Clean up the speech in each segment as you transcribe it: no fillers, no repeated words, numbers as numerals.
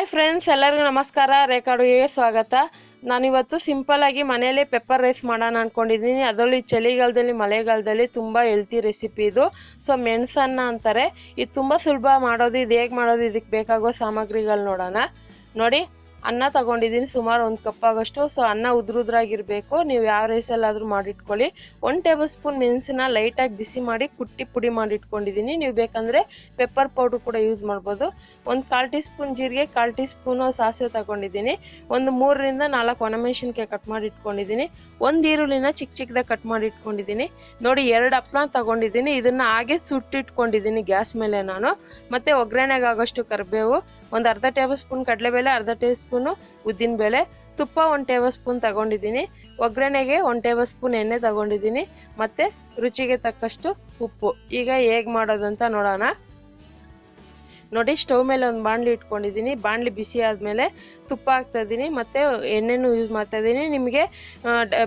Hi friends, ಎಲ್ಲರಿಗೂ ನಮಸ್ಕಾರ. ರೇಖಾ ಅಡುಗೆಗೆ ಸ್ವಾಗತ. ನಾನಿವತ್ತು ಸಿಂಪಲ್ಲಾಗಿ ಮನೆಯಲ್ಲೇ ಪೆಪ್ಪರ್ ರೈಸ್ ಮಾಡೋಣ ಅಂದ್ಕೊಂಡಿದ್ದೀನಿ. ಅದರಲ್ಲೂ ಈ ಚಳಿಗಾಲದಲ್ಲಿ ಮಳೆಗಾಲದಲ್ಲಿ ತುಂಬ ಹೆಲ್ತಿ ರೆಸಿಪಿ ಇದು. ಸೊ ಮೆಣಸನ್ನ ಅಂತಾರೆ. ಇದು ತುಂಬ ಸುಲಭ ಮಾಡೋದು. ಇದು ಹೇಗೆ ಮಾಡೋದು, ಇದಕ್ಕೆ ಬೇಕಾಗೋ ಸಾಮಗ್ರಿಗಳು ನೋಡೋಣ. ನೋಡಿ, ಅನ್ನ ತಗೊಂಡಿದ್ದೀನಿ ಸುಮಾರು 1 ಕಪ್ ಆಗೋಷ್ಟು. ಸೊ ಅನ್ನ ಉದ್ರುದ್ರಾಗಿರಬೇಕು. ನೀವು ಯಾವ ರೈಸಲ್ಲಾದರೂ ಮಾಡಿಟ್ಕೊಳ್ಳಿ. 1 ಟೇಬಲ್ ಸ್ಪೂನ್ ಮೆಣಸನ್ನ ಲೈಟಾಗಿ ಬಿಸಿ ಮಾಡಿ ಕುಟ್ಟಿ ಪುಡಿ ಮಾಡಿಟ್ಕೊಂಡಿದ್ದೀನಿ. ನೀವು ಬೇಕಂದರೆ ಪೆಪ್ಪರ್ ಪೌಡ್ರ್ ಕೂಡ ಯೂಸ್ ಮಾಡ್ಬೋದು. 1/4 ಟೀ ಸ್ಪೂನ್ ಜೀರಿಗೆ, 1/4 ಟೀ ಸ್ಪೂನು ಸಾಸಿವೆ ತಗೊಂಡಿದ್ದೀನಿ. 3 ರಿಂದ 4 ಒಣಮೆಣಸಿನ್ಕಾಯಿ ಕಟ್ ಮಾಡಿ ಇಟ್ಕೊಂಡಿದ್ದೀನಿ. 1 ಈರುಳ್ಳಿನ ಚಿಕ್ಕದಾಗಿ ಕಟ್ ಮಾಡಿ ಇಟ್ಕೊಂಡಿದ್ದೀನಿ. ನೋಡಿ, 2 ಹಪ್ಪಳ ತಗೊಂಡಿದ್ದೀನಿ. ಇದನ್ನು ಹಾಗೆ ಸುಟ್ಟಿಟ್ಕೊಂಡಿದ್ದೀನಿ ಗ್ಯಾಸ್ ಮೇಲೆ ನಾನು. ಮತ್ತು ಒಗ್ಗರಣೆಗೆ ಆಗೋಷ್ಟು ಕರಿಬೇವು, ಒಂದು ಅರ್ಧ ಟೇಬಲ್ ಸ್ಪೂನ್ ಕಡಲೆಬೇಳೆ, ಅರ್ಧ ಟೀ ಸ್ಪೂನು ಉದ್ದಿನಬೇಳೆ, ತುಪ್ಪ 1 ಟೇಬಲ್ ಸ್ಪೂನ್ ತಗೊಂಡಿದ್ದೀನಿ. ಒಗ್ಗರಣೆಗೆ 1 ಟೇಬಲ್ ಸ್ಪೂನ್ ಎಣ್ಣೆ ತಗೊಂಡಿದ್ದೀನಿ. ಮತ್ತು ರುಚಿಗೆ ತಕ್ಕಷ್ಟು ಉಪ್ಪು. ಈಗ ಹೇಗೆ ಮಾಡೋದಂತ ನೋಡೋಣ. ನೋಡಿ, ಸ್ಟವ್ ಮೇಲೆ ಒಂದು ಬಾಣಲಿ ಇಟ್ಕೊಂಡಿದ್ದೀನಿ. ಬಾಣಲಿ ಬಿಸಿ ಆದಮೇಲೆ ತುಪ್ಪ ಹಾಕ್ತಾಯಿದ್ದೀನಿ ಮತ್ತು ಎಣ್ಣೆನೂ ಯೂಸ್ ಮಾಡ್ತಾಯಿದ್ದೀನಿ. ನಿಮಗೆ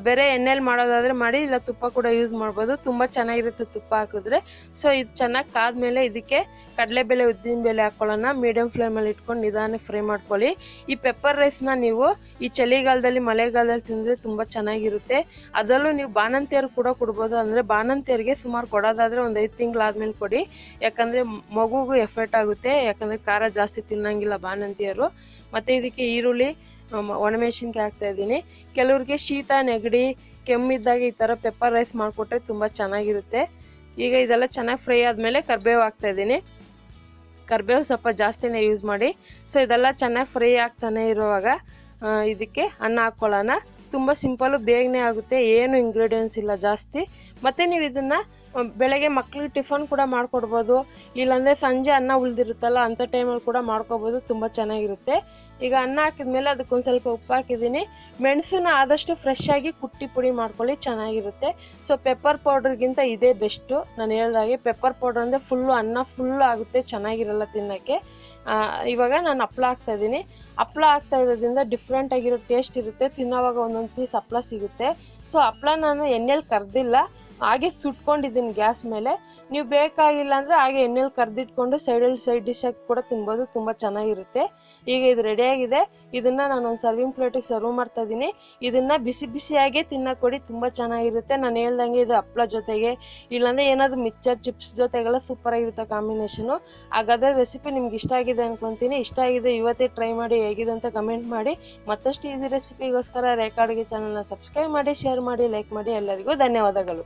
ಬೇರೆ ಎಣ್ಣೆಲಿ ಮಾಡೋದಾದರೆ ಮಾಡಿ, ಇಲ್ಲ ತುಪ್ಪ ಕೂಡ ಯೂಸ್ ಮಾಡ್ಬೋದು. ತುಂಬ ಚೆನ್ನಾಗಿರುತ್ತೆ ತುಪ್ಪ ಹಾಕಿದ್ರೆ. ಸೊ ಇದು ಚೆನ್ನಾಗಿ ಕಾದ್ಮೇಲೆ ಇದಕ್ಕೆ ಕಡಲೆಬೇಳೆ ಉದ್ದಿನಬೇಳೆ ಹಾಕ್ಕೊಳ್ಳೋಣ. ಮೀಡಿಯಮ್ ಫ್ಲೇಮಲ್ಲಿ ಇಟ್ಕೊಂಡು ನಿಧಾನಕ್ಕೆ ಫ್ರೈ ಮಾಡ್ಕೊಳ್ಳಿ. ಈ ಪೆಪ್ಪರ್ ರೈಸ್ನ ನೀವು ಈ ಚಳಿಗಾಲದಲ್ಲಿ ಮಳೆಗಾಲದಲ್ಲಿ ತಿಂದರೆ ತುಂಬ ಚೆನ್ನಾಗಿರುತ್ತೆ. ಅದರಲ್ಲೂ ನೀವು ಬಾಣಂತಿಯರು ಕೂಡ ಕೊಡ್ಬೋದು. ಅಂದರೆ ಬಾಣಂತಿಯರಿಗೆ ಸುಮಾರು ಕೊಡೋದಾದರೆ ಒಂದು 5 ತಿಂಗಳಾದ್ಮೇಲೆ ಕೊಡಿ. ಯಾಕಂದರೆ ಮಗುಗೂ ಎಫೆಕ್ಟ್ ಆಗುತ್ತೆ. ಯಾಕಂದರೆ ಖಾರ ಜಾಸ್ತಿ ತಿನ್ನಂಗಿಲ್ಲ ಬಾಣಂತಿಯರು. ಮತ್ತು ಇದಕ್ಕೆ ಈರುಳ್ಳಿ, ಒಣಮೆಣಸಿನ್ಕಾಯಿ ಹಾಕ್ತಾಯಿದ್ದೀನಿ. ಕೆಲವ್ರಿಗೆ ಶೀತ, ನೆಗಡಿ, ಕೆಮ್ಮಿದ್ದಾಗ ಈ ಥರ ಪೆಪ್ಪರ್ ರೈಸ್ ಮಾಡಿಕೊಟ್ರೆ ತುಂಬ ಚೆನ್ನಾಗಿರುತ್ತೆ. ಈಗ ಇದೆಲ್ಲ ಚೆನ್ನಾಗಿ ಫ್ರೈ ಆದಮೇಲೆ ಕರಿಬೇವು ಹಾಕ್ತಾಯಿದ್ದೀನಿ. ಕರಿಬೇವು ಸ್ವಲ್ಪ ಜಾಸ್ತಿನೇ ಯೂಸ್ ಮಾಡಿ. ಸೊ ಇದೆಲ್ಲ ಚೆನ್ನಾಗಿ ಫ್ರೈ ಆಗ್ತಾನೆ ಇರುವಾಗ ಇದಕ್ಕೆ ಅನ್ನ ಹಾಕ್ಕೊಳ್ಳೋಣ. ತುಂಬ ಸಿಂಪಲ್ಲು, ಬೇಗನೆ ಆಗುತ್ತೆ. ಏನು ಇಂಗ್ರೀಡಿಯೆಂಟ್ಸ್ ಇಲ್ಲ ಜಾಸ್ತಿ. ಮತ್ತು ನೀವು ಇದನ್ನು ಬೆಳಗ್ಗೆ ಮಕ್ಳಿಗೆ ಟಿಫನ್ ಕೂಡ ಮಾಡಿಕೊಡ್ಬೋದು. ಇಲ್ಲಾಂದರೆ ಸಂಜೆ ಅನ್ನ ಉಳಿದಿರುತ್ತಲ್ಲ, ಅಂಥ ಟೈಮಲ್ಲಿ ಕೂಡ ಮಾಡ್ಕೊಬೋದು. ತುಂಬ ಚೆನ್ನಾಗಿರುತ್ತೆ. ಈಗ ಅನ್ನ ಹಾಕಿದ್ಮೇಲೆ ಅದಕ್ಕೊಂದು ಸ್ವಲ್ಪ ಉಪ್ಪು ಹಾಕಿದ್ದೀನಿ. ಮೆಣಸನ್ನ ಆದಷ್ಟು ಫ್ರೆಶ್ ಆಗಿ ಕುಟ್ಟಿ ಪುಡಿ ಮಾಡ್ಕೊಳ್ಳಿ, ಚೆನ್ನಾಗಿರುತ್ತೆ. ಸೊ ಪೆಪ್ಪರ್ ಪೌಡ್ರಿಗಿಂತ ಇದೇ ಬೆಸ್ಟು. ನಾನು ಹೇಳ್ದಾಗೆ ಪೆಪ್ಪರ್ ಪೌಡ್ರ್ ಅಂದರೆ ಫುಲ್ಲು ಅನ್ನ ಫುಲ್ಲು ಆಗುತ್ತೆ, ಚೆನ್ನಾಗಿರಲ್ಲ ತಿನ್ನೋಕ್ಕೆ. ಇವಾಗ ನಾನು ಹಪ್ಳ ಹಾಕ್ತಾಯಿದ್ದೀನಿ. ಹಪ್ಳ ಹಾಕ್ತಾ ಇರೋದ್ರಿಂದ ಡಿಫ್ರೆಂಟ್ ಆಗಿರೋ ಟೇಸ್ಟ್ ಇರುತ್ತೆ. ತಿನ್ನೋವಾಗ ಒಂದೊಂದು ಪೀಸ್ ಹಪ್ಳ ಸಿಗುತ್ತೆ. ಸೊ ಹಪ್ಳ ನಾನು ಎಣ್ಣೆಲಿ ಕರೆದಿಲ್ಲ, ಹಾಗೆ ಸುಟ್ಕೊಂಡಿದ್ದೀನಿ ಗ್ಯಾಸ್ ಮೇಲೆ. ನೀವು ಬೇಕಾಗಿಲ್ಲ ಅಂದರೆ ಹಾಗೆ ಎಣ್ಣೆಲಿ ಕರೆದಿಟ್ಕೊಂಡು ಸೈಡ್ ಡಿಶಾಗಿ ಕೂಡ ತಿನ್ಬೋದು. ತುಂಬ ಚೆನ್ನಾಗಿರುತ್ತೆ. ಈಗ ಇದು ರೆಡಿಯಾಗಿದೆ. ಇದನ್ನು ನಾನು ಒಂದು ಸರ್ವಿಂಗ್ ಪ್ಲೇಟಿಗೆ ಸರ್ವ್ ಮಾಡ್ತಾಯಿದ್ದೀನಿ. ಇದನ್ನು ಬಿಸಿ ಬಿಸಿಯಾಗೇ ತಿನ್ನೋಕೆ ಕೊಡಿ, ತುಂಬ ಚೆನ್ನಾಗಿರುತ್ತೆ. ನಾನು ಹೇಳ್ದಂಗೆ ಇದು ಹಪ್ಳ ಜೊತೆಗೆ, ಇಲ್ಲಾಂದರೆ ಏನಾದರೂ ಮಿಕ್ಚರ್ ಚಿಪ್ಸ್ ಜೊತೆಗೆಲ್ಲ ಸೂಪರಾಗಿರುತ್ತೆ ಕಾಂಬಿನೇಷನು. ಹಾಗಾದರೆ ರೆಸಿಪಿ ನಿಮ್ಗೆ ಇಷ್ಟ ಆಗಿದೆ ಅಂದ್ಕೊತೀನಿ. ಇಷ್ಟ ಆಗಿದೆ ಇವತ್ತೇ ಟ್ರೈ ಮಾಡಿ, ಹೇಗಿದೆ ಅಂತ ಕಮೆಂಟ್ ಮಾಡಿ. ಮತ್ತಷ್ಟು ಈಸಿ ರೆಸಿಪಿಗೋಸ್ಕರ ರೇಖಾ ಅಡುಗೆ ಚಾನಲ್ನ ಸಬ್ಸ್ಕ್ರೈಬ್ ಮಾಡಿ, ಶೇರ್ ಮಾಡಿ, ಲೈಕ್ ಮಾಡಿ. ಎಲ್ಲರಿಗೂ ಧನ್ಯವಾದಗಳು.